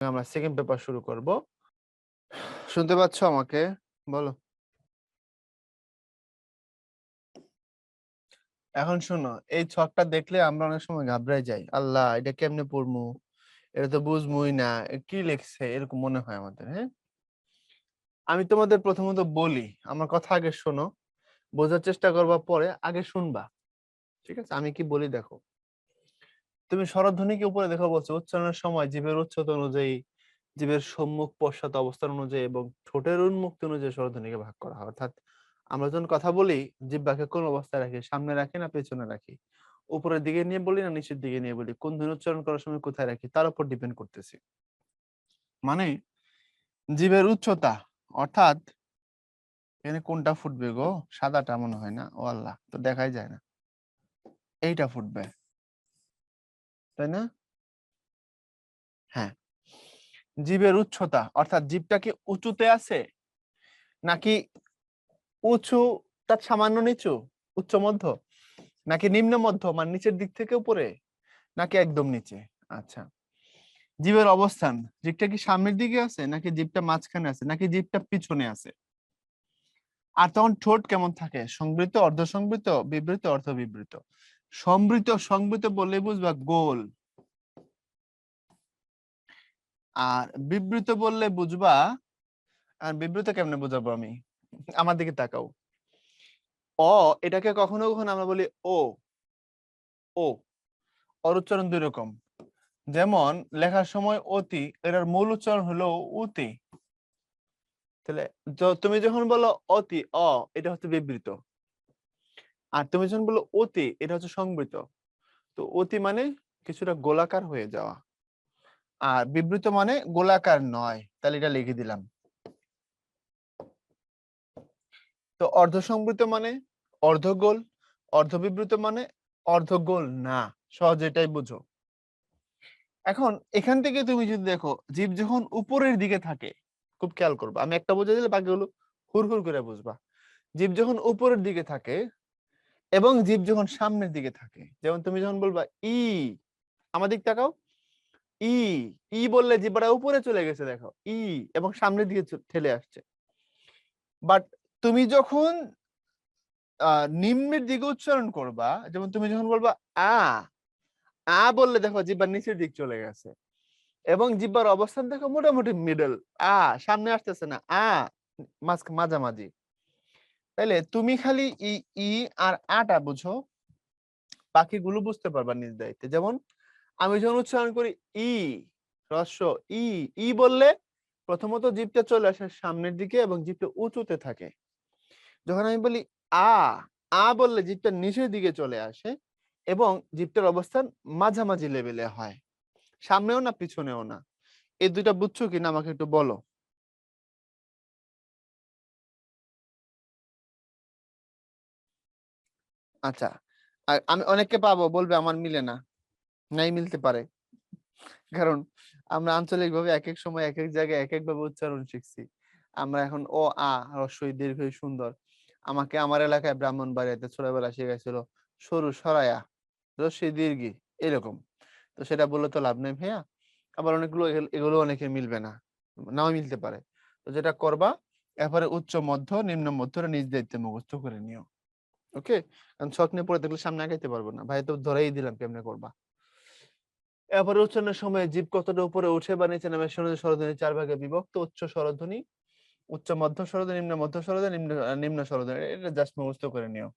আমরা second paper শুরু করব। শুনতে পাচ্ছ আমাকে? বলো। এখন শোনো, এই ছকটা দেখলে আমরা অনেক সময় ঘাবড়ায় যাই, আল্লাহ এটা কেমনে পড়বো, এটা তো বুঝবই না, কি লিখছে এরকম মনে হয় আমাদের। হ্যাঁ, আমি তোমাদের প্রথমত বলি, আমার কথা আগে শোনো, বোঝার চেষ্টা করবা, পরে আগে শুনবা। ঠিক আছে, আমি কি বলি দেখো। তুমি স্বরধ্বনিকে উপরে দেখো, বলছো উচ্চারণের সময় জিভের উচ্চতা অনুযায়ী, জিভের সম্মুখ পশ্চাৎ অবস্থান অনুযায়ী এবং ঠোঁটের উন্মুক্তি অনুযায়ী স্বরধ্বনিকে ভাগ করা হয়। অর্থাৎ আমরা যখন কথা বলি, জিহ্বাকে কোন অবস্থায় রাখি, সামনে রাখি না পেছনে রাখি, উপরের দিকে নিয়ে বলি না নিচের দিকে নিয়ে বলি, কোন ধ্বনি উচ্চারণ করার সময় কোথায় রাখি, তার উপর ডিপেন্ড করতেছি। মানে জিভের উচ্চতা, অর্থাৎ এখানে কোনটা ফুটবে গো? সাদাটা মনে হয় না, ও আল্লাহ, তো দেখাই যায় না। এইটা ফুটবে, তাই না? হ্যাঁ, জিভের উচ্চতা অর্থাৎ জিভটা কি উঁচুতে আছে নাকি উঁচু, তার সামান্য নিচু, উচ্চ মধ্য, নাকি নিম্ন মধ্য মানে নিচের দিক থেকে উপরে, নাকি একদম নিচে? আচ্ছা, জিভের অবস্থান, জিভটা কি সামনের দিকে আছে নাকি জিভটা মাঝখানে আছে নাকি জিভটা পিছনে আছে? আর তখন ঠোঁট কেমন থাকে, সংবৃত, অর্ধ সংবৃত, বিবৃত, অর্ধ বিবৃত? সংবৃত, সংবৃত বললে বুঝবা গোল, আর বিবৃত বললে বুঝবা, আর বিবৃত কেমনে বুঝাবো আমি, আমার দিকে তাকাও। অ, এটাকে কখনো কখনো আমরা বলি ও, ও, ওর উচ্চারণ দুই রকম। যেমন লেখার সময় অতি, এটার মূল উচ্চারণ হলো উতি। তাহলে তুমি যখন বলো অতি, এটা হচ্ছে বিবৃত, আর তুমি যখন বলো অতি, এটা হচ্ছে সংবৃত। তো অতি মানে কিছুটা গোলাকার হয়ে যাওয়া, আর বিবৃত মানে গোলাকার নয়। তাহলে এটা লিখে দিলাম। তো অর্ধ সংবৃত মানে অর্ধগোল, অর্ধ বিবৃত মানে অর্ধগোল না। সহজে এটাই বুঝো। এখন এখান থেকে তুমি যদি দেখো, জীব যখন উপরের দিকে থাকে, খুব খেয়াল করবা, আমি একটা বুঝে দিলে বাকিগুলো হুড় করে বুঝবা। জীব যখন উপরের দিকে থাকে এবং জীব যখন সামনের দিকে থাকে, যেমন তুমি যখন বলবা ই, আমার দিক তাকাও, ই, ই বললে জিহ্বাটা উপরে চলে গেছে দেখো, ই, এবং সামনের দিকে ঠেলে আসছে। বাট তুমি যখন নিম্নের দিকে উচ্চারণ করবা, যেমন তুমি যখন বলবা আ, আ বললে দেখো জিহ্বার নিচের দিক চলে গেছে, এবং জিহ্বার অবস্থান দেখো মোটামুটি মিডল, আ সামনে আসতেছে না, মাঝামাঝি। তাইলে তুমি খালি ই, ই আর আটা বুঝো, বাকিগুলো বুঝতে পারবা নিজ দায়িত্বে। যেমন আমি যখন উচ্চারণ করি ই, হ্রস্ব ই, ই বললে প্রথমত জিভটা চলে আসে সামনের দিকে এবং জিভটা উঁচুতে থাকে। যখন আমি বলি আ, আ বললে জিভটা নিচের দিকে চলে আসে এবং জিভটার অবস্থান মাঝামাঝি লেভেলে হয়, সামনেও না পিছনেও না। এই দুইটা বুঝছো কিনা আমাকে একটু বলো। আচ্ছা, আর আমি অনেককে পাবো বলবে আমার মিলে না, নাই মিলতে পারে, কারণ আমরা আঞ্চলিক ভাবে এক এক সময় এক এক জায়গায় এক এক ভাবে উচ্চারণ শিখছি। আমরা এখন ও আ হ্রস্বই দীর্ঘই সুন্দর, আমাকে আমার এলাকায় ব্রাহ্মণবাড়িয়াতে ছোটবেলা শিখাইছিল সরু সরায়া হ্রস্বই দীর্ঘই, এরকম। তো সেটা বললে তো লাভ নেই ভাইয়া। আবার অনেকগুলো এগুলো অনেকে মিলবে না, নাও মিলতে পারে। তো যেটা করবা, এরপরে উচ্চ মধ্য নিম্ন মধ্যটা নিজ দায়িত্বে মুখস্থ করে নিও। ওকে, কারণ ছক নিয়ে পড়ে থাকলে সামনে আগাইতে পারবো না, ভাই তো ধরেই দিলাম কেমনে করবা। এরপরে উচ্চারণের সময় জীব কতটা উপরে উঠে বা নিচে নামে শুনে স্বরধ্বনি চার ভাগে বিভক্ত: উচ্চ স্বরধ্বনি, উচ্চ মধ্য স্বরধ্বনি, নিম্ন মধ্য স্বরধ্বনি, নিম্ন স্বরধ্বনি। এটা জাস্ট মুখস্থ করে নিও।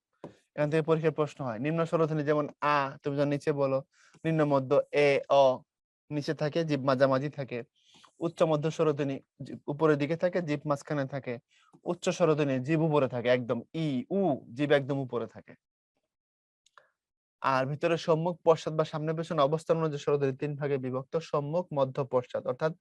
এখান থেকে পরীক্ষার প্রশ্ন হয়। নিম্ন স্বরধ্বনি যেমন আ, তুমি যখন নিচে বলো, নিম্ন মধ্য এ, অ নিচে থাকে, জিভ মাঝামাঝি থাকে। উচ্চ মধ্য স্বরধ্বনি উপরের দিকে থাকে, জিভ মাঝখানে থাকে। উচ্চ স্বরধ্বনি জিভ উপরে থাকে, একদম ই, উ, জিভ একদম উপরে থাকে। আর ভিতরে সম্মুখ, পশ্চাৎ বা সামনে পেছনে অবস্থান অনুযায়ী স্বরধ্বনি তিন ভাগে বিভক্ত: সম্মুখ, মধ্য, পশ্চাৎ। অর্থাৎ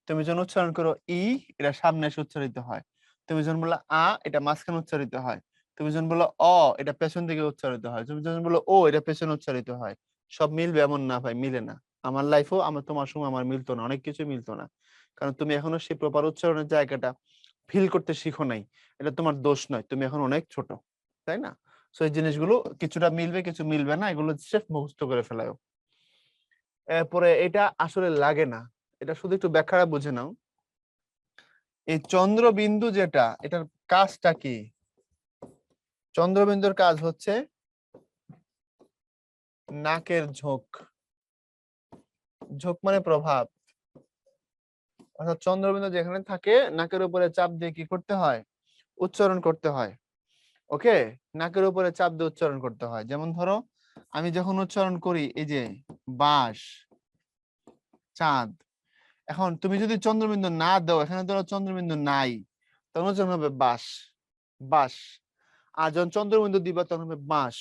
তুমি যখন উচ্চারণ করো ই, এটা সামনে এসে উচ্চারিত হয়। তুমি যখন বলো আ, এটা মাঝখানে উচ্চারিত হয়। তুমি যখন বলো অ, এটা পেছন দিকে উচ্চারিত হয়। তুমি যখন বলো ও, এটা পেছনে উচ্চারিত হয়। সব মিলবে এমন না ভাই, মিলে না। আমার লাইফও আমার তোমার সময় আমার মিলতো না, অনেক কিছু মিলতো না, কারণ তুমি এখনো সেই প্রপার উচ্চারণের জায়গাটা ফিল করতে শিখো নাই। এটা তোমার দোষ নয়, তুমি এখন অনেক ছোট, তাই না? সো এই জিনিসগুলো কিছুটা মিলবে, কিছু মিলবে না, এগুলো স্রেফ মুখস্থ করে ফেলাও। এরপরে এটা আসলে লাগে না, এটা শুধু একটু ব্যাখ্যাটা বুঝে নাও। এই চন্দ্রবিন্দু যেটা, এটার কাজটা কি? চন্দ্রবিন্দুর কাজ হচ্ছে নাকের ঝোঁক। ঝোঁক মানে প্রভাব। অর্থাৎ চন্দ্রবিন্দু যেখানে থাকে নাকের উপরে চাপ দিয়ে কি করতে হয়? উচ্চারণ করতে হয়। ওকে, নাকের উপরে চাপ দিয়ে উচ্চারণ করতে হয়। যেমন ধরো আমি যখন উচ্চারণ করি এই যে বাঁশ, চাঁদ, এখন তুমি যদি চন্দ্রবিন্দু না দাও, এখানে ধরো চন্দ্রবিন্দু নাই, তখন উচ্চারণ হবে বাঁশ, বাঁশ। আর যখন চন্দ্রবিন্দু দিবা তখন হবে বাঁশ।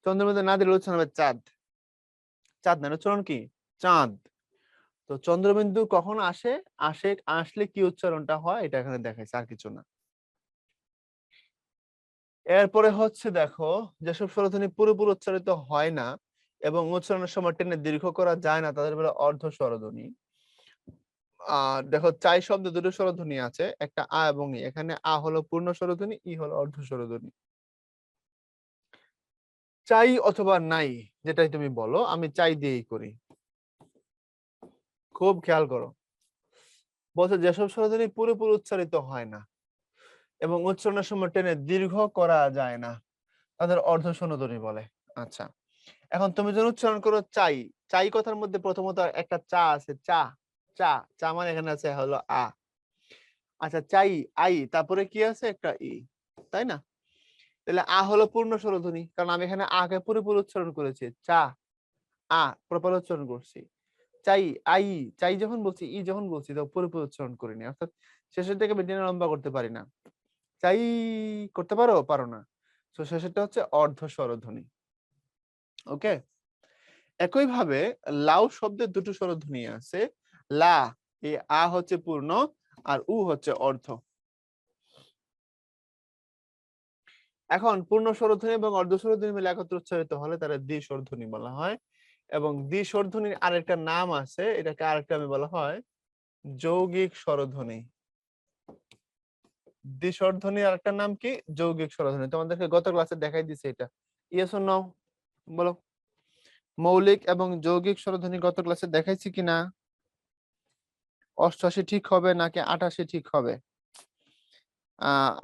চন্দ্রবিন্দু না দিলে উচ্চারণ হবে চাঁদ। চাঁদ না, উচ্চারণ কি? চাঁদ। তো চন্দ্রবিন্দু কখন আসে, আসলে কি উচ্চারণটা হয় এটা এখানে দেখাইছে, আর কিছু না। এরপরে হচ্ছে দেখো, যেসব স্বরধ্বনি পুরোপুরি উচ্চারিত হয় না এবং উচ্চারণের সময় টেনে দীর্ঘ করা যায় না, তাদের বলে অর্ধ স্বরধ্বনি। দেখো চাই শব্দে দুটো স্বরধ্বনি আছে, একটা আ এবং ই। এখানে আ হলো পূর্ণ স্বরধ্বনি, ই হলো অর্ধ স্বরধ্বনি। চাই অথবা নাই, যেটাই তুমি বলো, আমি চাই দিয়েই করি। খুব খেয়াল করো, বলছে যেসব স্বরধ্বনি পুরোপুরি উচ্চারিত হয় না এবং উচ্চারণের সময় টেনে দীর্ঘ করা যায় না, তাদের অর্ধ স্বরধ্বনি বলে। আচ্ছা, এখন তুমি যখন উচ্চারণ করো চাই, চাই কথার মধ্যে প্রথমত একটা চা আছে, চা, চা, চা মানে এখানে আছে হলো আ। আচ্ছা, চাই, আই, তারপরে কি আছে? একটা ই, তাই না? তাহলে আ হলো পূর্ণ স্বরধ্বনি, কারণ আমি এখানে আ কে পুরোপুরি উচ্চারণ করেছি। চা, আ প্রপার উচ্চারণ করছি। চাই, আই, চাই যখন বলছি, ই যখন বলছি, তো পুরোপুরি উচ্চারণ করিনি, অর্থাৎ শেষের থেকে বেটেনে লম্বা করতে পারি না। চাই করতে পারো? পারো না। তো শেষেরটা হচ্ছে অর্ধ স্বরধ্বনি। ওকে, একই ভাবে লাউ শব্দের দুটো স্বরধ্বনি আছে। লা, এই আ হচ্ছে পূর্ণ আর উ হচ্ছে অর্ধ। এখন পূর্ণ স্বরধ্বনি এবং অর্ধ স্বরধ্বনি মিলে একত্রে উচ্চারিত হলে তারা দ্বি-স্বরধ্বনি বলা হয়। এবং দ্বি-স্বরধ্বনির আরেকটা নাম আছে, এটাকে আরেকটা আমি বলা হয় যৌগিক স্বরধ্বনি। দ্বি-স্বরধ্বনির আরেকটা নাম কি? যৌগিক স্বরধ্বনি। তোমাদেরকে গত ক্লাসে দেখাই দিয়েছে এটা। ইয়েস অর নো বলো। মৌলিক এবং যৌগিক স্বরধ্বনি গত ক্লাসে দেখাইছি কিনা? 88 ঠিক হবে নাকি 88 ঠিক হবে?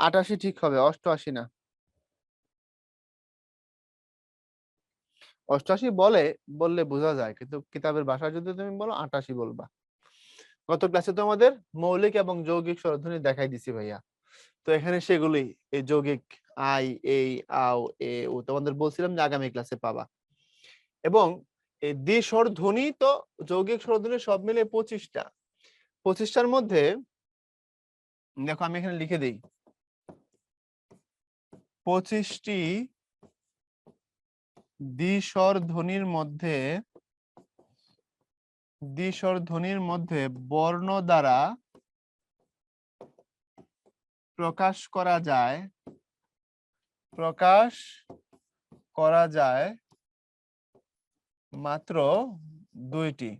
88 ঠিক হবে, 88 না। 88 বললে বোঝা যায়, কিন্তু কিতাবের ভাষায় যদি তুমি বলো 88 বলবা। গত ক্লাসে তোমাদের মৌলিক এবং যৌগিক স্বরধ্বনি দেখাই দিছি ভাইয়া। তো এখানে সেগুলোই, এই যৌগিক আই, এই, আও, এ, ও তোমাদের বলছিলাম যে আগামী ক্লাসে পাবা। এবং এই দ্বি-স্বরধ্বনি তো যৌগিক স্বরধ্বনি সব মিলে 25টা। 25টার মধ্যে দেখো আমি এখানে লিখে দিই, 25টি দ্বি-স্বরধ্বনির মধ্যে বর্ণ দ্বারা প্রকাশ করা যায় মাত্র 2টি,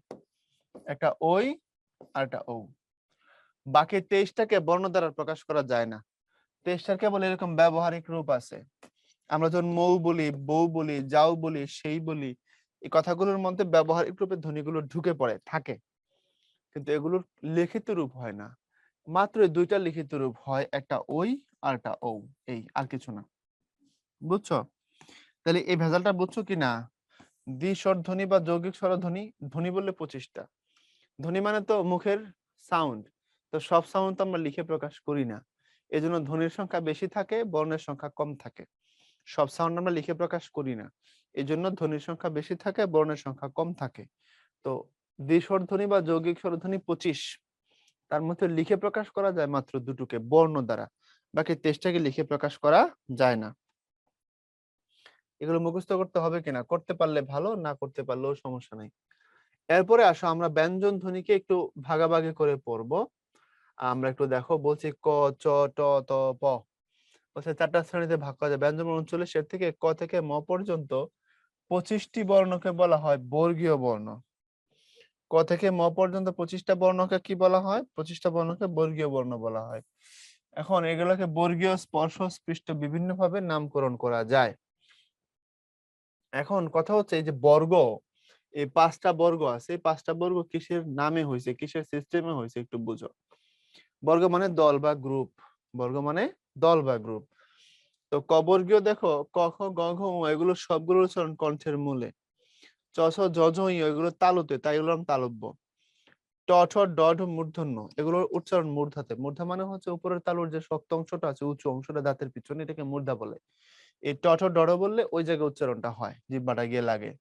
একটা ওই আর একটা ও। বাকি 23টাকে বর্ণ দ্বারা প্রকাশ করা যায় না। 23টার কেবল এরকম ব্যবহারিক রূপ আছে। আমরা যখন মৌ বলি, বউ বলি, যাও বলি, সেই বলি, এই কথাগুলোর মধ্যে ব্যবহারিক রূপে ধ্বনিগুলো ঢুকে পড়ে থাকে, কিন্তু এগুলোর লিখিত রূপ হয় না। মাত্র 2টা লিখিত রূপ হয়, একটা ওই আর একটা ও, এই আর কিছু না। বুঝছো? তাহলে এই ভেজালটা বুঝছো কিনা? দ্বি-স্বরধ্বনি বা যৌগিক স্বরধ্বনি, ধ্বনি বললে 25টা। ধ্বনি মানে তো মুখের সাউন্ড, তো সব সাউন্ড তো আমরা লিখে প্রকাশ করি না, এজন্য ধ্বনির সংখ্যা বেশি থাকে, বর্ণের সংখ্যা কম থাকে। সব সাউন্ড আমরা লিখে প্রকাশ করি না, এজন্য ধ্বনির সংখ্যা বেশি থাকে, বর্ণের সংখ্যা কম থাকে। তো দ্বি-স্বরধ্বনি বা যৌগিক স্বরধ্বনি 25, তার মধ্যে লিখে প্রকাশ করা যায় মাত্র 2টোকে বর্ণ দ্বারা, বাকি 23টাকে লিখে প্রকাশ করা যায় না। এগুলো মুখস্থ করতে হবে কিনা, করতে পারলে ভালো, না করতে পারলেও সমস্যা নাই। এরপরে আসো আমরা ব্যঞ্জন ধ্বনিকে একটু ভাগাভাগি করে পড়বো। আমরা একটু দেখো, বলছি ক, চ, ট, ত, প, বলছে 4টা শ্রেণীতে ভাগ করা যায়। ব্যঞ্জন বর্ণ 39, এর থেকে ক থেকে ম পর্যন্ত 25টি বর্ণকে বলা হয় বর্গীয় বর্ণ। ক থেকে ম পর্যন্ত 25টা বর্ণকে কি বলা হয়? 25টা বর্ণকে বর্গীয় বর্ণ বলা হয়। এখন এগুলোকে বর্গীয়, স্পর্শ, স্পৃষ্ট বিভিন্ন ভাবে নামকরণ করা যায়। এখন কথা হচ্ছে এই যে বর্গ, এই 5টা বর্গ আছে, এই 5টা বর্গ কিসের নামে হয়েছে, কিসের সিস্টেমে হয়েছে একটু বুঝো। বর্গ মানে দল বা গ্রুপ, বর্গ মানে দল বা গ্রুপ। তো ক বর্গীয় দেখো ক খ গ ঘ ঙ এগুলো সবগুলোর উচ্চারণ কণ্ঠের মূলে। চ ছ জ ঝ ঞ এগুলো তালুতে, তাই এগুলো তালব্য। ট ঠ ড ঢ মূর্ধন্য এগুলোর উচ্চারণ মূর্ধাতে। মূর্ধা মানে হচ্ছে উপরের তালুর যে শক্ত অংশটা আছে, উঁচু অংশটা দাঁতের পিছনে, এটাকে মূর্ধা বলে। এই ট ঠ ড ঢ বললে ওই জায়গায় উচ্চারণটা হয়, জিহ্বাটা গিয়ে লাগে।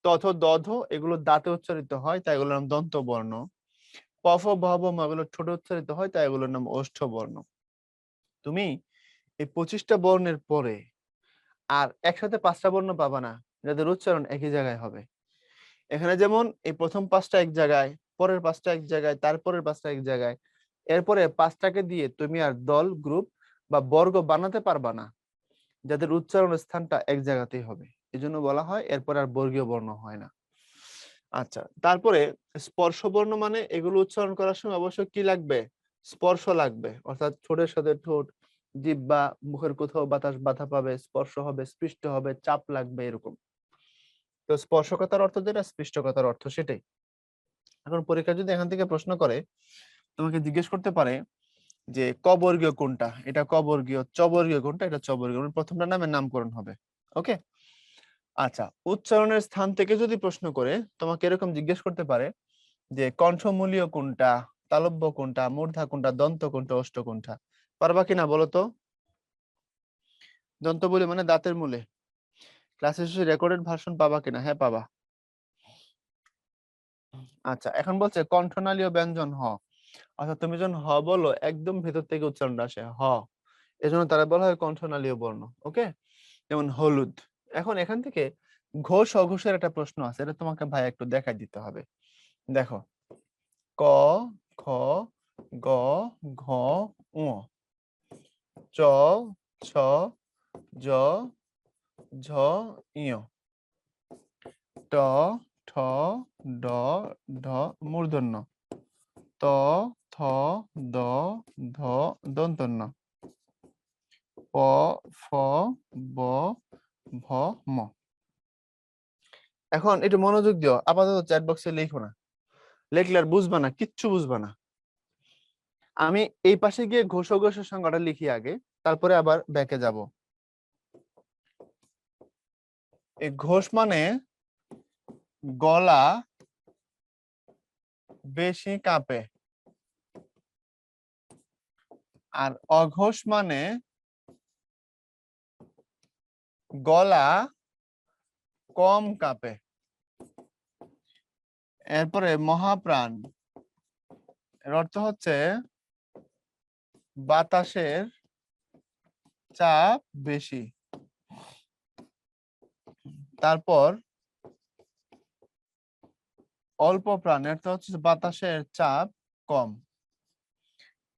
ত থ দ ধ এগুলো দাঁতে উচ্চারিত হয়, তাই এগুলোর নাম দন্ত বর্ণ। প ফ ব ভ ম এগুলো ঠোঁটে উচ্চারিত হয়, তাই এগুলোর নাম ওষ্ঠ বর্ণ। তুমি এই 25টা বর্ণের পরে আর একসাথে 5টা বর্ণ পাবা না যাদের উচ্চারণ একই জায়গায় হবে। এখানে যেমন এই প্রথম 5টা এক জায়গায়, পরের 5টা এক জায়গায়, তারপরের 5টা এক জায়গায়, এরপরে 5টাকে দিয়ে তুমি আর দল, গ্রুপ বা বর্গ বানাতে পারবা না যাদের উচ্চারণের স্থানটা এক জায়গাতেই হবে। এই জন্য বলা হয় এরপর আর বর্গীয় বর্ণ হয় না। আচ্ছা, তারপরে স্পর্শ বর্ণ মানে এগুলো উচ্চারণ করার সময় অবশ্যই কি লাগবে, স্পর্শ লাগবে, অর্থাৎ ঠোঁটের সাথে ঠোঁট, জিহ্বা মুখের কোথাও বাতাস বাধা পাবে, স্পর্শ হবে, স্পৃষ্ট হবে, চাপ লাগবে, এরকম। তো স্পর্শকতার অর্থ যেটা, স্পৃষ্টকতার অর্থ সেটাই। এখন পরীক্ষা যদি এখান থেকে প্রশ্ন করে, তোমাকে জিজ্ঞেস করতে পারে যে ক বর্গীয় কোনটা, এটা ক বর্গীয়, চ বর্গীয় কোনটা, এটা চ বর্গীয়, প্রথমটা নামের নামকরণ হবে। ওকে। আচ্ছা, উচ্চারণের স্থান থেকে যদি প্রশ্ন করে তোমাকে এরকম জিজ্ঞেস করতে পারে যে কণ্ঠমূলীয় কোনটা, তালব্য কোনটা, মূর্ধা কোনটা, দন্ত কোনটা, ওষ্ঠ কোনটা, পারবা কিনা বলো তো? দন্ত বলি মানে দাঁতের মূলে। ক্লাসের শেষে রেকর্ডেড ভার্সন পাবা কিনা? হ্যাঁ পাবা। আচ্ছা, এখন বলছে কণ্ঠনালীয় ব্যঞ্জন হ। অর্থাৎ তুমি যখন হ বলো একদম ভেতর থেকে উচ্চারণটা আসে হ, এজন্য তারা বলা হয় কণ্ঠনালীয় বর্ণ। ওকে। যেমন হলুদ। এখন এখান থেকে ঘোষ অঘোষের একটা প্রশ্ন আছে, এটা তোমাকে ভাই একটু দেখাই দিতে হবে। দেখো, ক খ গ ঘ ঙ, চ ছ জ ঝ ঞ, ট ঠ ড ঢ মূর্ধন্য, ত থ দ ধ দন্তন্য, প ফ ব ভ ম। এখন একটু মনোযোগ দিও, আপাতত চ্যাট বক্সে লিখো না, লিখলে আর বুঝবা না, কিচ্ছু বুঝবা না। আমি এই পাশে গিয়ে ঘোষ ঘোষের সংজ্ঞাটা লিখি আগে, তারপরে আবার ব্যাকে যাব। এই ঘোষ মানে গলা বেশি কাঁপে, আর অঘোষ মানে গলা কম কাঁপে। এরপরে মহাপ্রাণ এর অর্থ হচ্ছে বাতাসের চাপ বেশি। তারপর অল্প প্রাণ এর অর্থ হচ্ছে বাতাসের চাপ কম।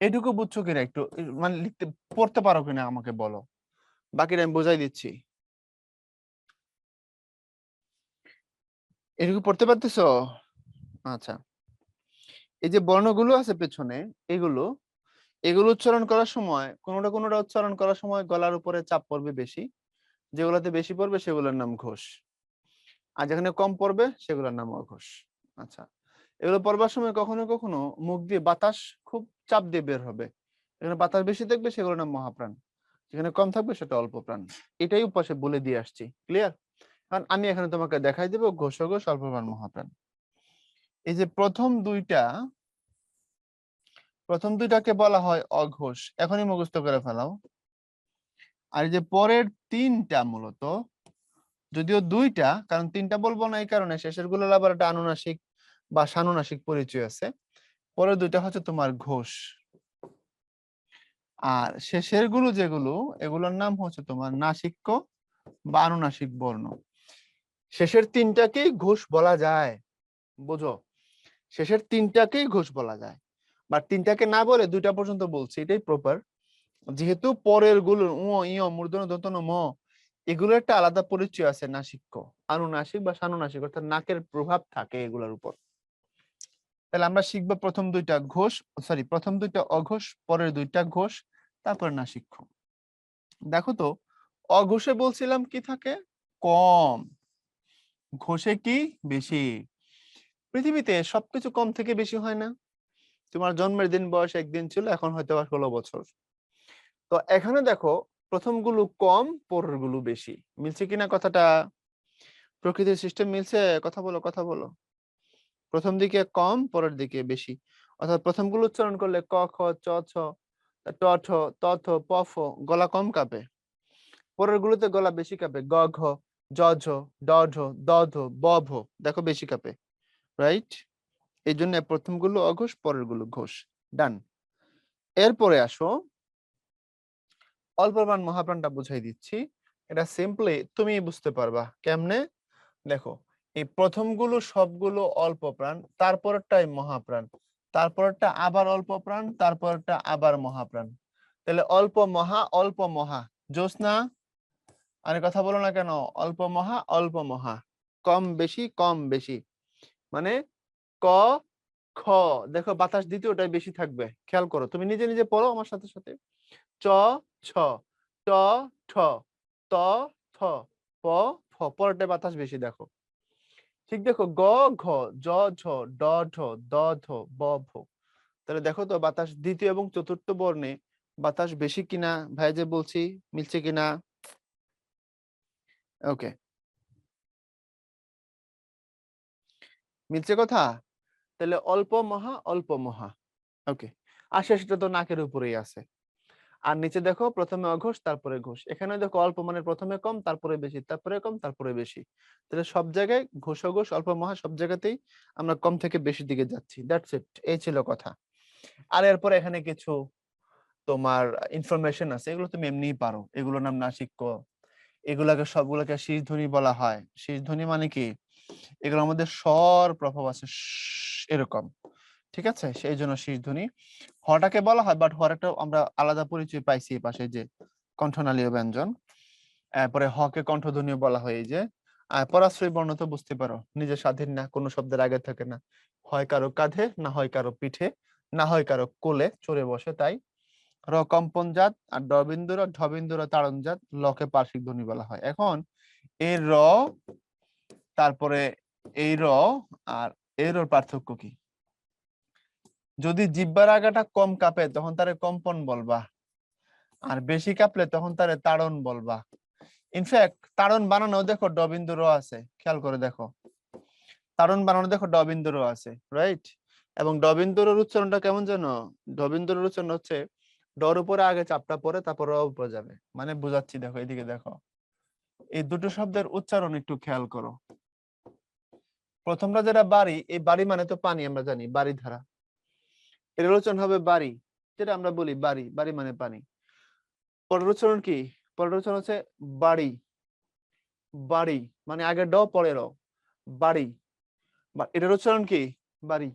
এটুকু বুঝছো কিনা একটু, মানে লিখতে পড়তে পারো কিনা আমাকে বলো, বাকিটা আমি বোঝাই দিচ্ছি। এটুকু পড়তে পারতেছো? আচ্ছা, এই যে বর্ণগুলো আছে পেছনে, এগুলো এগুলো উচ্চারণ করার সময় কোনোটা কোনোটা উচ্চারণ করার সময় গলার উপরে চাপ পড়বে বেশি, যেগুলোতে বেশি পড়বে সেগুলোর নাম ঘোষ, আর যেখানে কম পড়বে সেগুলোর নাম অঘোষ। আচ্ছা, এগুলো পড়বার সময় কখনো কখনো মুখ দিয়ে বাতাস খুব চাপ দিয়ে বের হবে, এখানে বাতাস বেশি থাকবে সেগুলোর নাম মহাপ্রাণ, যেখানে কম থাকবে সেটা অল্প প্রাণ। এটাই উপাসে বলে দিয়ে আসছি, ক্লিয়ার? কারণ আমি এখানে তোমাকে দেখাই দেবো ঘোষ অঘোষ অল্প প্রাণ মহাপ্রাণ। এই যে প্রথম দুইটাকে বলা হয় অঘোষ, এখনই মুখস্থ করে ফেলাও। আর এই যে পরের তিনটা মূলত, যদিও দুইটা, কারণ তিনটা বলবো না এই কারণে শেষের গুলো আবার একটা আনুনাসিক বা সানুনাসিক পরিচয় আছে, পরের দুইটা হচ্ছে তোমার ঘোষ, আর শেষের গুলো যেগুলো এগুলোর নাম হচ্ছে তোমার নাসিক্য বা আনুনাসিক বর্ণ। শেষের তিনটাকেই ঘোষ বলা যায়, বুঝো, শেষের তিনটাকেই ঘোষ বলা যায়, বা তিনটাকে না বলে দুইটা পর্যন্ত বলছি, এটাই প্রপার। যেহেতু পরের গুলো উ ই মূর্ধন্য দন্তন্য ম, এগুলো একটা আলাদা পরিচয় আছে, নাসিক্য, আনুনাসিক বা সানুনাসিক, অর্থাৎ নাকের প্রভাব থাকে এগুলোর উপর। তাহলে আমরা শিখবো প্রথম দুইটা অঘোষ, পরের দুইটা ঘোষ, তারপর নাসিক্য। দেখো তো, অঘোষে বলছিলাম কি থাকে, কম, ঘষে কি বেশি? পৃথিবীতে সবকিছু কম থেকে বেশি হয় না। তোমার জন্মের দিন বয়স একদিন ছিল, এখন হয়তো 16 বছর। তো এখানে দেখো, প্রথম গুলো কম, পরের গুলো বেশি। মিলছে কিনা কথাটা? প্রকৃতির সিস্টেম মিলছে? কথা বলো, কথা বলো। প্রথম দিকে কম, পরের দিকে বেশি। অর্থাৎ প্রথম গুলো উচ্চারণ করলে ক খ চ ছ ট ঠ ত থ প ফ, গলা কম কাঁপে। পরের গুলোতে গলা বেশি কাঁপে, গ ঘ জ ঝ ড ঢ দ ধ ব ভ, দেখো বেশি কাঁপে। রাইট? এই জন্য প্রথম গুলো অঘোষ, পরের গুলো ঘোষ। ডান। এরপরে আসো, অল্প প্রাণ মহাপ্রাণটা বুঝাই দিচ্ছি। এটা সিম্পলি তুমি বুঝতে পারবা কেমনে। দেখো, এই প্রথমগুলো সবগুলো অল্প প্রাণ, তারপরটাই মহাপ্রাণ, তারপরটা আবার অল্প প্রাণ, তারপরটা আবার মহাপ্রাণ। তাহলে অল্প মহা, অল্প মহা, জ্যোৎস্না। আরে কথা বলো না কেন? অল্প মহা, অল্প মহা, কম বেশি, কম বেশি। মানে ক খ, দেখো বাতাস দ্বিতীয়টাই বেশি থাকবে, খেয়াল করো। তুমি নিজে নিজে পড়ো আমার সাথে সাথে। চ ছ, ট ঠ, ত থ, প ফ, পরেরটায় বাতাস বেশি দেখো। ঠিক দেখো, গ ঘ জ ঝ ড ঢ দ ধ ব ভ। তাহলে দেখো তো বাতাস দ্বিতীয় এবং চতুর্থ বর্ণে বাতাস বেশি কিনা, ভাই যে বলছি, মিলছে কিনা? ওকে, মিলছে কথা। তাহলে অল্প মহা, অল্প মহা। ওকে, আর শেষটা তো নাকের উপরেই আছে। আর নিচে দেখো, প্রথমে অঘোষ, তারপরে ঘোষ। এখানে দেখো অল্প মানে প্রথমে কম, তারপরে বেশি, তারপরে কম, তারপরে বেশি। তাহলে সব জায়গায় ঘোষ অঘোষ অল্প মহা, সব জায়গাতেই আমরা কম থেকে বেশি দিকে যাচ্ছি। দ্যাটস ইট, এই ছিল কথা। আর এরপরে এখানে কিছু তোমার ইনফরমেশন আছে, এগুলো তুমি এমনিই পারো। এগুলোর নাম নাসিক্য। এগুলাকে সবগুলোকে শীর্ষধ্বনি বলা হয়। শীর্ষধ্বনি মানে কি? এগুলোর মধ্যে স্বর প্রভাব আছে, এরকম। ঠিক আছে, সেই জন্য শীর্ষধ্বনি। হটাকে বলা হয়, বাট হর একটা আমরা আলাদা পরিচয় পাইছি এই পাশে, যে কণ্ঠনালীয় ব্যঞ্জন। এরপরে হকে কণ্ঠধ্বনিও বলা হয়। এই যে পরাশ্রয়ী বর্ণ তো বুঝতে পারো, নিজের স্বাধীন না, কোনো শব্দের আগে থাকে না, হয় কারো কাঁধে, না হয় কারো পিঠে, না হয় কারো কোলে চড়ে বসে, তাই র কম্পন জাত, আর ডবিন্দুর ঢবিন্দুর তাড়ন জাত, লকে পার্শ্বিক ধ্বনি বলা হয়। এখন এই র, তারপরে এই র, আর এর পার্থক্য কি? যদি জিহ্বার আগাটা কম কাঁপে তখন তারে কম্পন বলবা, আর বেশি কাঁপলে তখন তারে তাড়ন বলবা। ইনফ্যাক্ট তাড়ন বানানো দেখো ডবিন্দু র আছে, খেয়াল করে দেখো। তাড়ন বানানো দেখো ডবিন্দু র আছে, রাইট? এবং ডবিন্দুর উচ্চারণটা কেমন যেন? ডবিন্দুর উচ্চারণ হচ্ছে ডর উপরে আগে চাপটা পরে, তারপর র উপরে যাবে। মানে বুঝাচ্ছি, দেখো এদিকে দেখো, এই দুটো শব্দের উচ্চারণ একটু খেয়াল করো। প্রথমটা যেটা বাড়ি, এই বাড়ি মানে তো পানি, আমরা জানি বাড়ি ধারা। এর উচ্চারণ হবে বাড়ি, যেটা আমরা বলি বাড়ি, বাড়ি মানে পানি। পরের উচ্চারণ কি? পরের উচ্চারণ হচ্ছে বাড়ি। বাড়ি মানে আগে ড পরে র, বাড়ি। এটার উচ্চারণ কি? বাড়ি।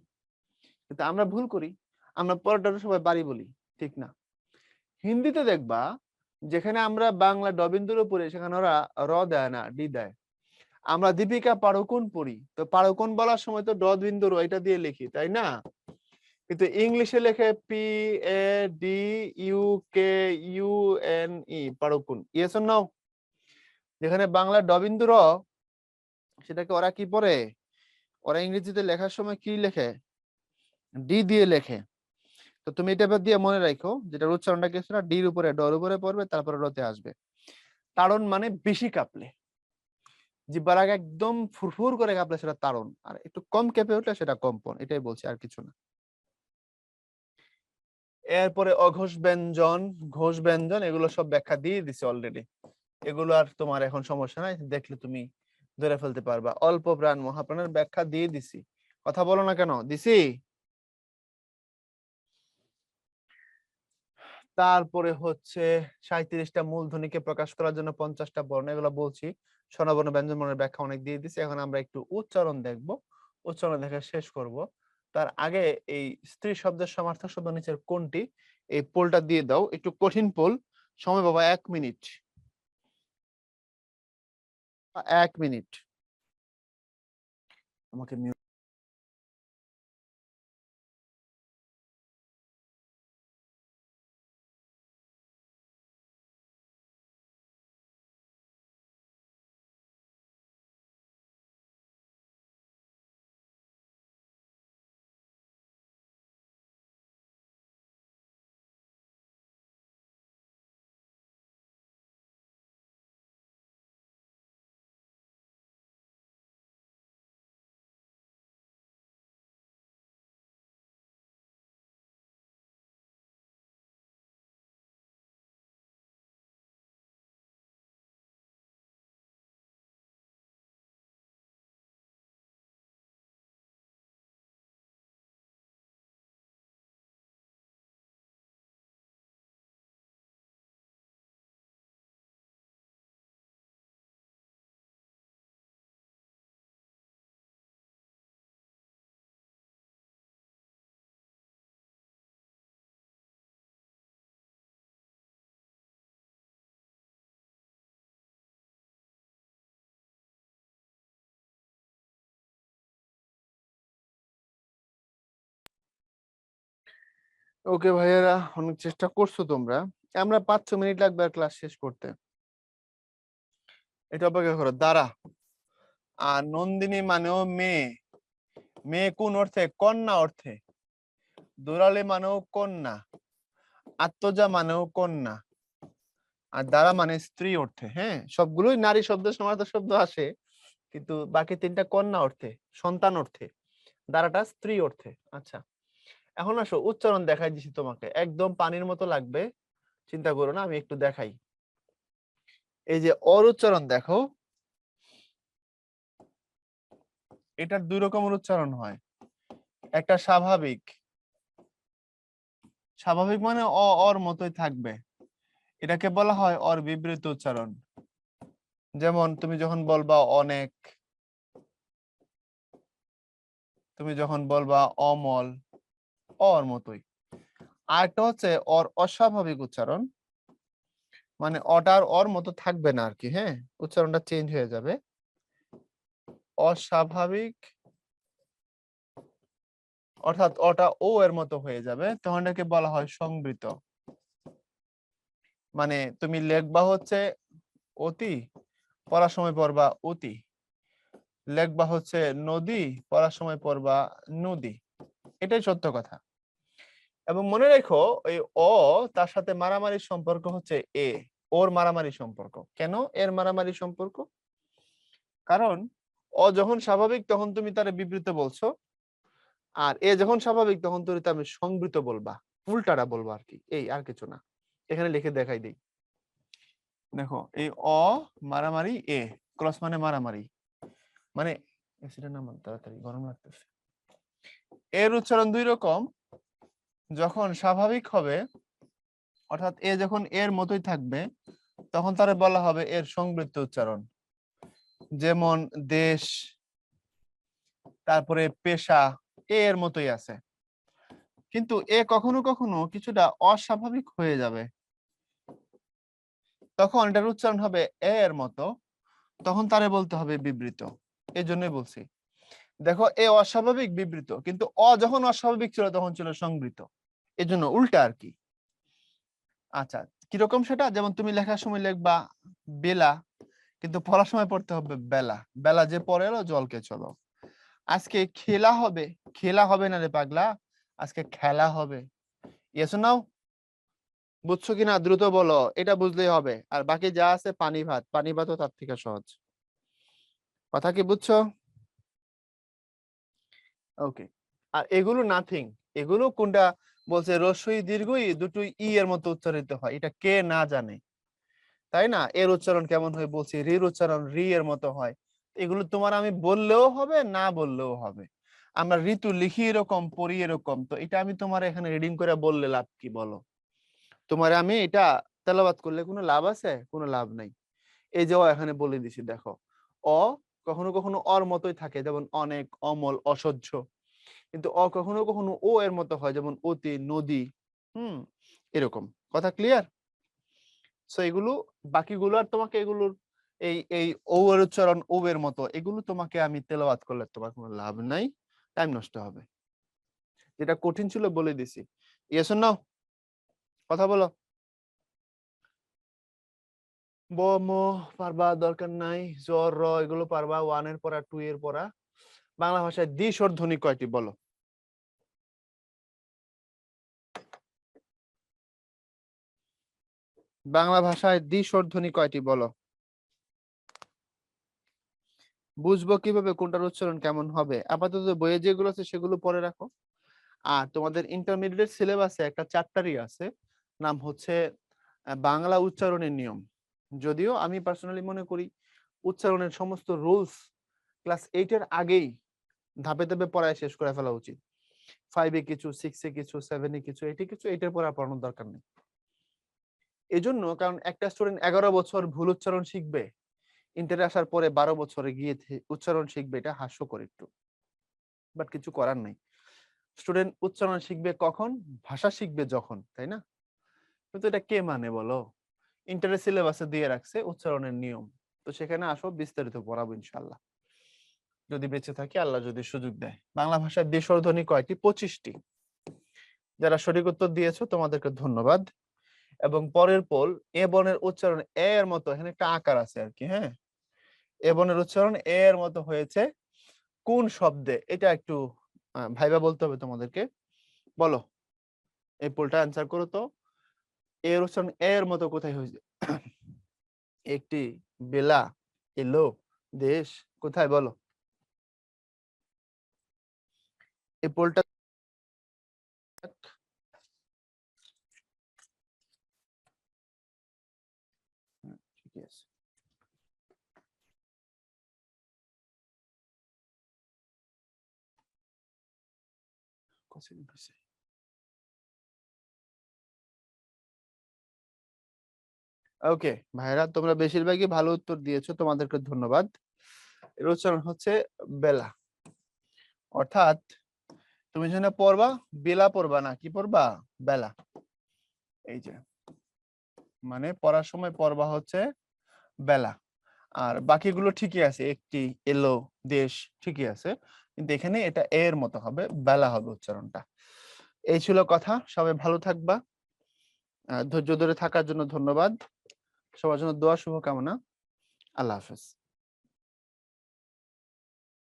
কিন্তু আমরা ভুল করি, আমরা পরেরটা সবাই বাড়ি বলি, ঠিক না। হিন্দিতে দেখবা, যেখানে আমরা বাংলা ডবিন্দুর পড়ি, সেখানে ওরা র দেয় না, ডি দেয়। আমরা দীপিকা পাড়ুকোন পড়ি, তো পাড়ুকোন বলার সময় তো ড বিন্দু র এটা দিয়ে লিখি, তাই না? কিন্তু ইংলিশে লেখে P A D U K U N E, Padukone. Yes or no? যেখানে বাংলা ডবিন্দু র, সেটাকে ওরা কি পড়ে? ওরা ইংরেজিতে লেখার সময় কি লেখে? ডি দিয়ে লেখে। তো তুমি এটা দিয়ে মনে রাখো, যেটা উচ্চারণটা কিছু না, ডির উপরে ডর উপরে পড়বে, তারপরে রতে আসবে। তাড়ন মানে বেশি কাঁপলে, জিহ্বার আগে একদম ফুরফুর করে কাঁপলে সেটা তাড়ন, আর একটু কম কেঁপে উঠলে সেটা কম্পন। এটাই বলছি, আর কিছু না। এরপরে অঘোষ ব্যঞ্জন, ঘোষ ব্যঞ্জন, এগুলো সব ব্যাখ্যা দিয়ে দিছে অলরেডি। এগুলো আর তোমার এখন সমস্যা নাই, দেখলে তুমি ধরে ফেলতে পারবা। অল্প প্রাণ মহাপ্রাণের ব্যাখ্যা দিয়ে দিছি। কথা বলো না কেন? দিছি। তারপরে হচ্ছে 37টা মূলধ্বনিকে প্রকাশ করার জন্য 50টা বর্ণ, এগুলো বলছি। স্বরবর্ণ ব্যঞ্জন বর্ণের ব্যাখ্যা অনেক দিয়ে দিছি। এখন আমরা একটু উচ্চারণ দেখব, উচ্চারণ দেখে শেষ করব। তার আগে এই স্ত্রী শব্দের সমার্থক শব্দ নিচের কোনটি, এই পোলটা দিয়ে দাও, একটু কঠিন পোল। সময় বাবা 1 মিনিট, 1 মিনিট। আমাকে ওকে ভাইয়েরা, অনেক চেষ্টা করছো তোমরা। আমরা 5-6 মিনিট লাগবে আর ক্লাস শেষ করতে। এটা অপেক্ষা করো, দাঁড়া। আর নন্দিনী মানেও মেয়ে। মেয়ে কোন অর্থে? কন্যা অর্থে। দুলালী মানেও কন্যা। আত্মজা মানেও কন্যা। আর দ্বারা মানে স্ত্রী অর্থে। হ্যাঁ, সবগুলোই নারী শব্দ সমার্থক শব্দ আসে, কিন্তু বাকি তিনটা কন্যা অর্থে, সন্তান অর্থে। দ্বারাটা স্ত্রী অর্থে। আচ্ছা, এখন আসো উচ্চারণ দেখাই দিছি তোমাকে, একদম পানির মতো লাগবে, চিন্তা করো না, আমি একটু দেখাই। এই যে অর উচ্চারণ দেখো, এটার দুই রকমের উচ্চারণ হয়। একটা স্বাভাবিক, স্বাভাবিক মানে অর মতোই থাকবে, এটাকে বলা হয় অর বিবৃত উচ্চারণ। যেমন তুমি যখন বলবা অনেক, তুমি যখন বলবা অমল, অর মতোই। আরেকটা হচ্ছে অর অস্বাভাবিক উচ্চারণ, মানে অটার অর মতো থাকবে না আর কি। হ্যাঁ, উচ্চারণটা চেঞ্জ হয়ে যাবে। অস্বাভাবিক অর্থাৎ অটা ও এর মতো হয়ে যাবে, তখন এটাকে বলা হয় সংবৃত। মানে তুমি লেখবা হচ্ছে অতি, পড়ার সময় পড়বা অতি। লেখবা হচ্ছে নদী, পড়ার সময় পড়বা নদী। এটাই সত্য কথা। এবং মনে রেখো, এই অ তার সাথে মারামারির সম্পর্ক হচ্ছে এ। ওর মারামারি সম্পর্ক কেন? এর মারামারি সম্পর্ক কারণ অ যখন স্বাভাবিক তখন তুমি তারে বিবৃত বলছো, আর এ যখন স্বাভাবিক তখন তুমি তার সংবৃত বলবা, উল্টাটা বলবা আর কি। এই আর কিছু না, এখানে লিখে দেখাই দেই। দেখো, এই অ মারামারি, এ ক্রস মানে মারামারি, মানে এসিটা নামান তাড়াতাড়ি, গরম লাগতেছে। এর উচ্চারণ দুই রকম। যখন স্বাভাবিক হবে, অর্থাৎ এ যখন এর মতোই থাকবে, তখন তারে বলা হবে এর সংবৃত্ত উচ্চারণ। যেমন দেশ, তারপরে পেশা, এর মতোই আছে। কিন্তু এ কখনো কখনো কিছুটা অস্বাভাবিক হয়ে যাবে, তখন এটার উচ্চারণ হবে এ এর মতো, তখন তারে বলতে হবে বিবৃত। এই জন্যই বলছি, দেখো এ অস্বাভাবিক বিবৃত, কিন্তু অ যখন অস্বাভাবিক ছিল তখন ছিল সংবৃত, এই জন্য উল্টা আর কি। আচ্ছা, কিরকম সেটা? যেমন তুমি লেখার সময় লিখবা বেলা, কিন্তু পড়ার সময় পড়তে হবে বেলা। বেলা যে পড়ে এলো জলকে চলো। আজকে খেলা হবে, খেলা হবে না রে পাগলা, আজকে খেলা হবে। ইয়েস নাও, বুঝছো কিনা দ্রুত বলো, এটা বুঝলেই হবে। আর বাকি যা আছে পানি ভাত, পানি ভাতও তার থেকে সহজ। কথা কি বুঝছো? ওকে। আর এগুলো নাথিং, এগুলো কোনটা বলছে রস্বই দীর্ঘই দুটোই ই এর মতো উচ্চারিত হয়, এটা কে না জানে, তাই না? এর উচ্চারণ কেমন হয় বলছি, রির উচ্চারণ রি এর মতো হয়। এগুলো তোমার আমি বললেও হবে, না বললেও হবে। আমরা ঋতু লিখি এরকম, পড়ি এরকম, তো এটা আমি তোমার এখানে রিডিং করে বললে লাভ কি বলো? তোমার আমি এটা তেলাওয়াত করলে কোনো লাভ আছে? কোনো লাভ নাই। এই যে এখানে বলে দিছি দেখো, অ কখনো কখনো অর মতোই থাকে, যেমন অনেক, অমল, অসহ্য। কিন্তু অ কখনো কখনো ও এর মতো হয়, যেমন অতি, নদী। হুম, এরকম। কথা ক্লিয়ার? সো এগুলো, বাকিগুলো আর তোমাকে এগুলোর এই এই ও এর উচ্চারণ ও এর মতো, এগুলো তোমাকে আমি তেলাওয়াত করলে তোমার কোনো লাভ নাই, টাইম নষ্ট হবে। যেটা কঠিন ছিল বলে দিছি। Yes or no? কথা বলো। ব ম পারবা, দরকার নাই। জ র এগুলো পারবা, 1 এর পড়া, 2 এর পড়া। বাংলা ভাষায় দ্বি-স্বর ধ্বনি কয়টি বলো? বাংলা ভাষায় দ্বি-স্বর ধ্বনি কয়টি বলো? বুঝবো কিভাবে কোনটার উচ্চারণ কেমন হবে? আপাতত বইয়ে যেগুলো আছে সেগুলো পড়ে রাখো। আর তোমাদের ইন্টারমিডিয়েট সিলেবাসে একটা চ্যাপ্টারই আছে, নাম হচ্ছে বাংলা উচ্চারণের নিয়ম। যদিও আমি পার্সোনালি মনে করি উচ্চারণের সমস্ত রুলস ক্লাস 8 এর আগেই ধাপে ধাপে পড়ায় শেষ করে ফেলা উচিত। 5 এ কিছু, 6 এ কিছু, 7 এ কিছু, 8 এ কিছু, 8 এর পর আর পড়ানোর দরকার নেই। এজন্য কারণ একটা স্টুডেন্ট 11 বছর ভুল উচ্চারণ শিখবে, ইন্টারে আসার পরে 12 বছরে গিয়ে উচ্চারণ শিখবে, এটা হাস্যকর একটু, বাট কিছু করার নাই। স্টুডেন্ট উচ্চারণ শিখবে কখন? ভাষা শিখবে যখন, তাই না? কিন্তু এটা কে মানে বলো? ইন্টারের সিলেবাসে দিয়ে রাখছে উচ্চারণের নিয়ম। তো সেখানে আসো, বিস্তারিত পড়াবো ইনশাআল্লাহ, যদি বেঁচে থাকি, আল্লাহ যদি সুযোগ দেয়। বাংলা ভাষায় দেশর ধ্বনি কয়টি? 25টি। যারা সঠিক উত্তর দিয়েছো তোমাদেরকে ধন্যবাদ। এবং পরের পোল, এ বর্ণের উচ্চারণ এ এর মতো, এখানে একটা আকার আছে আর কি, হ্যাঁ। এ বর্ণের উচ্চারণ এ এর মতো হয়েছে কোন শব্দে? এটা একটু ভাইবা বলতে হবে তোমাদেরকে। বলো, এই পোলটা অ্যান্সার করো তো। এর উচ্চারণ এ এর মতো কোথায় হয়েছে? একটি, বেলা, এলো, দেশ, কোথায় বলো? এই পোলটা ঠিকই আছে। ওকে ভাইরা, তোমরা বেশিরভাগই ভালো উত্তর দিয়েছো, তোমাদেরকে ধন্যবাদ। এর উচ্চারণ হচ্ছে বেলা। অর্থাৎ তুমি যেখানে পড়বা, বেলা পড়বা না, কি পড়বা? বেলা। এই যে, মানে পড়ার সময় পড়বা হচ্ছে বেলা। আর বাকিগুলো ঠিকই আছে, একটি, এলো, দেশ, ঠিকই আছে, কিন্তু এখানে এটা এর মতো হবে, বেলা হবে উচ্চারণটা। এই ছিল কথা। সবাই ভালো থাকবা। ধৈর্য ধরে থাকার জন্য ধন্যবাদ। সবার জন্য দোয়া, শুভকামনা। আল্লাহ হাফেজ।